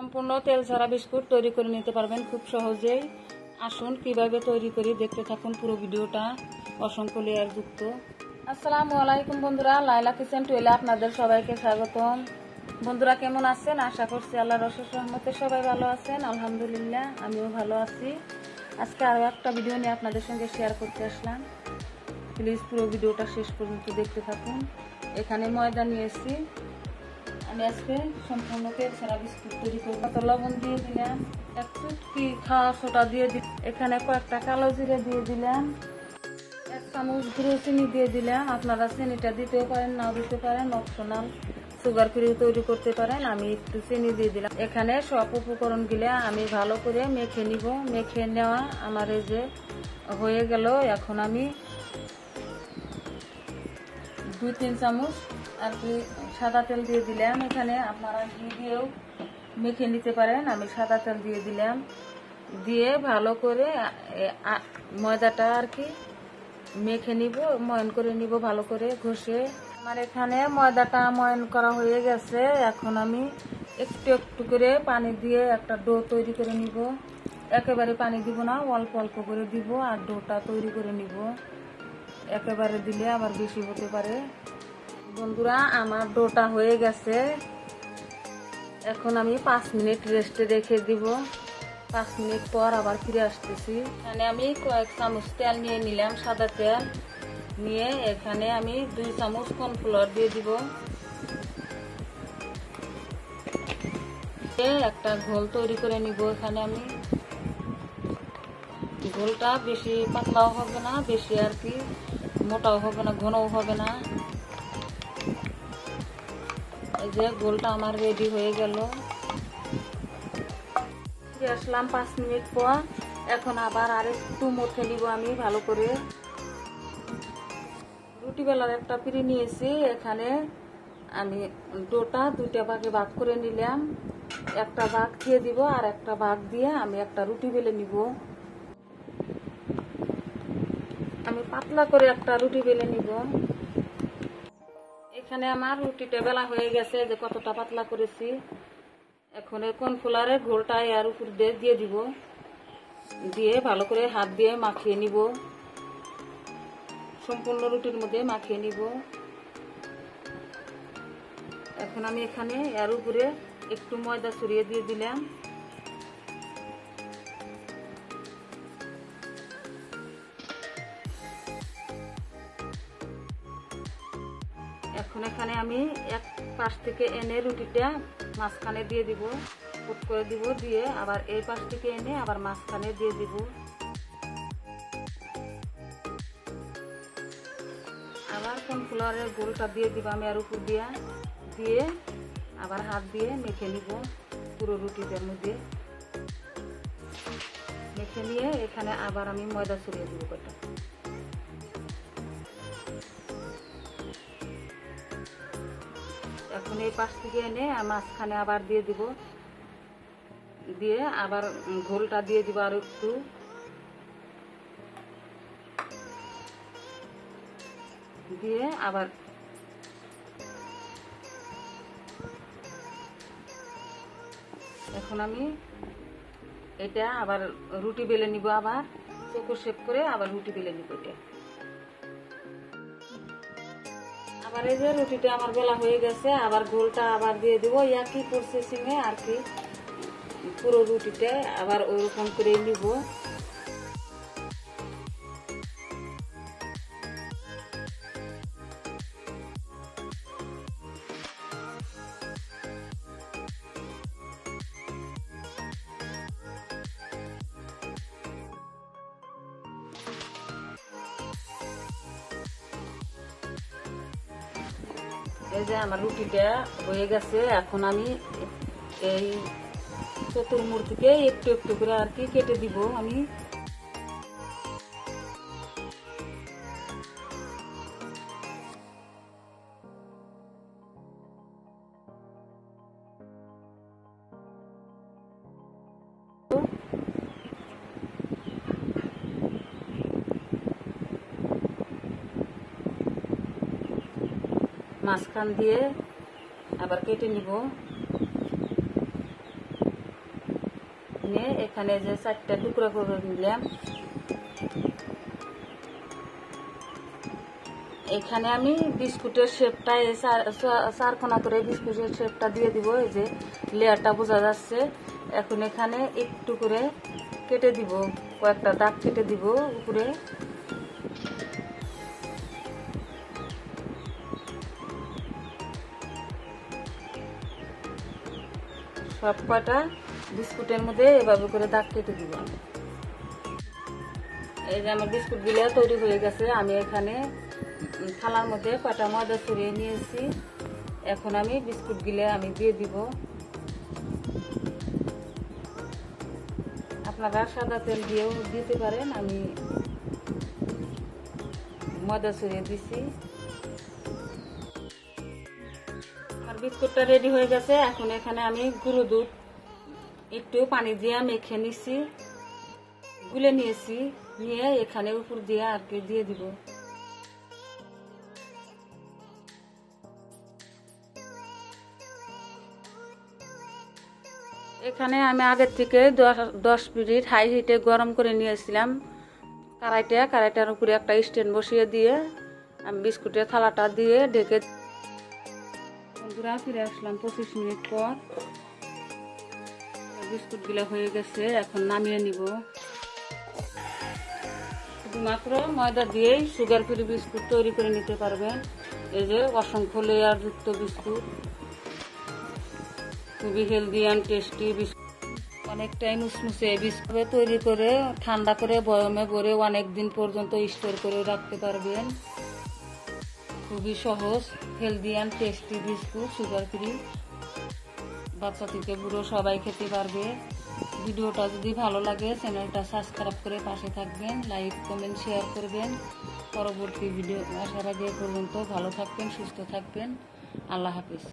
সম্পূর্ণ তেল ছাড়া বিস্কুট তৈরি করে নিতে পারবেন খুব সহজেই। আসুন কিভাবে তৈরি করি দেখতে থাকুন পুরো ভিডিওটা, অসংখ্য লেয়ার যুক্ত। আসসালামু আলাইকুম বন্ধুরা, লাইলা কিচেন টুয়েলে আপনাদের সবাইকে স্বাগতম। বন্ধুরা কেমন আছেন? আশা করছি আল্লাহর অশেষ রহমতে সবাই ভালো আছেন। আলহামদুলিল্লাহ আমিও ভালো আছি। আজকে আরও একটা ভিডিও নিয়ে আপনাদের সঙ্গে শেয়ার করতে আসলাম। প্লিজ পুরো ভিডিওটা শেষ পর্যন্ত দেখতে থাকুন। এখানে ময়দা নিয়েছি আমি, আজকে সম্পূর্ণ তেল ছাড়া বিস্কুট তৈরি করব। কত লবণ দিয়ে দিলাম, এক চুটকি খাওয়া সোডা দিয়ে দিলাম, এখানে কয়েকটা কালো জিরে দিয়ে দিলাম, এক চামচ গুঁড়ো চিনি দিয়ে দিলাম। আপনারা চিনিটা দিতেও পারেন, নাও দিতে পারেন, অপশনাল, সুগার ফ্রি তৈরি করতে পারেন। আমি একটু চিনি দিয়ে দিলাম। এখানে সব উপকরণ গিলা আমি ভালো করে মেখে নিব। মেখে নেওয়া আমার এই যে হয়ে গেল। এখন আমি 2-3 চামচ আর কি সাদা তেল দিয়ে দিলাম। এখানে আপনারা ঘি দিয়েও মেখে নিতে পারেন। আমি সাদা তেল দিয়ে দিলাম। দিয়ে ভালো করে ময়দাটা আর কি মেখে নিব, ময়ন করে নিব ভালো করে ঘষে। আমার এখানে ময়দাটা ময়ন করা হয়ে গেছে। এখন আমি একটু একটু করে পানি দিয়ে একটা ডো তৈরি করে নিব। একেবারে পানি দিব না, অল্প অল্প করে দিব আর ডোটা তৈরি করে নিব। একেবারে দিলে আবার বেশি হতে পারে। বন্ধুরা আমার ডোটা হয়ে গেছে। এখন আমি 5 মিনিট রেস্টে রেখে দিব। 5 মিনিট পর আবার ফিরে আসতেছি। এখানে আমি কয়েক চামচ তেল নিয়ে নিলাম, সাদা তেল নিয়ে এখানে আমি 2 চামচ কর্নফ্লাওয়ার দিয়ে দিব। একটা ঘোল তৈরি করে নিব। এখানে আমি ঘোলটা বেশি পাতলাও হবে না, বেশি আর কি মোটাও হবে না, ঘনও হবে না। এই যে ঘোলটা আমার রেডি হয়ে গেল। ফিরে আসলাম 5 মিনিট পর। এখন আবার আরেকটু মথে নিব আমি ভালো করে। রুটি বেলার একটা পিঁড়ি নিয়েছি। এখানে আমি ডোটা 2টা ভাগে ভাগ করে নিলাম। একটা ভাগ দিয়ে দিব আর একটা ভাগ দিয়ে আমি একটা রুটি বেলে নিব। আমি পাতলা করে একটা রুটি বেলে নিব। এখানে আমার রুটিটা বেলা হয়ে গেছে, যে কতটা পাতলা করেছি। এখন কর্নফ্লাওয়ারের ঘোলটা এর উপর দিয়ে দিব, দিয়ে ভালো করে হাত দিয়ে মাখিয়ে নিব। সম্পূর্ণ রুটির মধ্যে মাখিয়ে নিব। এখন আমি এখানে এর উপরে একটু ময়দা ছড়িয়ে দিয়ে দিলাম। এখন এখানে আমি এক পাশ থেকে এনে রুটিটা মাঝখানে দিয়ে দিব, ফুট করে দিব, দিয়ে আবার এই পাশ থেকে এনে আবার মাঝখানে দিয়ে দিব। আবার কর্নফ্লাওয়ারের গোলটা দিয়ে দিব আমি আর উপর দিয়ে আবার হাত দিয়ে মেখে নিব পুরো রুটিটার মধ্যে। মেখে নিয়ে এখানে আবার আমি ময়দা ছড়িয়ে দিব কটা। এখন এই পাশ থেকে এনে মাঝখানে আবার দিয়ে দিব, দিয়ে আবার ঘোলটা দিয়ে দিব আর একটু। দিয়ে আবার এখন আমি এটা আবার রুটি বেলে নিব, আবার চৌকো শেপ করে আবার রুটি বেলে নিব। এটা আবার এই যে রুটিটা আমার বেলা হয়ে গেছে। আবার ঘোলটা আবার দিয়ে দিব একই প্রসেসিং এ আর কি পুরো রুটিটা আবার ওইরকম করে নিব। এই যে আমার রুটিটা হয়ে গেছে। এখন আমি এই চতুর্মূর্তিকে একটু একটু করে আর কি কেটে দিব আমি। মাঝখান দিয়ে আবার কেটে নিব। নিয়ে এখানে যে 4টা টুকরা করে নিলাম। এখানে আমি বিস্কুটের শেপটা 4 কোনা করে বিস্কুটের শেপটা দিয়ে দিব। এই যে লেয়ারটা বোঝা যাচ্ছে। এখন এখানে একটু করে কেটে দিব, কয়েকটা দাগ কেটে দিব উপরে। সব কয়টা বিস্কুটের মধ্যে এভাবে করে দাগ কেটে দিব। এই যে আমার বিস্কুট গুলো তৈরি হয়ে গেছে। আমি এখানে থালার মধ্যে কয়টা ময়দা ছড়িয়ে নিয়েছি। এখন আমি বিস্কুট গুলো আমি দিয়ে দিব। আপনারা সাদা তেল দিয়েও দিতে পারেন, আমি ময়দা ছড়িয়ে দিছি। আমার বিস্কুটটা রেডি হয়ে গেছে। এখন এখানে আমি গুঁড়ো দুধ একটু পানি দিয়ে মেখে নিছি, গুলে নিয়েছি, নিয়ে এখানে উপর দিয়ে আর কি দিয়ে দিব। এখানে আমি আগের থেকে 10 মিনিট হাই হিটে গরম করে নিয়েছিলাম কড়াইটার উপরে একটা স্ট্যান্ড বসিয়ে দিয়ে আমি বিস্কুটের থালাটা দিয়ে ঢেকে। বন্ধুরা ফিরে আসলাম 25 মিনিট পর। বিস্কুটগুলো হয়ে গেছে, এখন নামিয়ে নিব। শুধুমাত্র ময়দা দিয়েই সুগার ফ্রি বিস্কুট তৈরি করে নিতে পারবেন। এই যে অসংখ্য লেয়ার যুক্ত বিস্কুট, খুবই হেলদি অ্যান্ড টেস্টি বিস্কুট। অনেকটাই মুসমুসে বিস্কুট তৈরি করে ঠান্ডা করে বয়মে ভরে অনেক দিন পর্যন্ত স্টোর করে রাখতে পারবেন। খুবই সহজ, healthy and tasty biscuit, sugar free. বাচ্চা থেকে বুড়ো সবাই খেতে পারবে। ভিডিওটা যদি ভালো লাগে চ্যানেলটা সাবস্ক্রাইব করে পাশে থাকবেন, লাইক কমেন্ট শেয়ার করবেন। পরবর্তী ভিডিও আসার আগে পর্যন্ত ভালো থাকবেন, সুস্থ থাকবেন। আল্লাহ হাফিজ।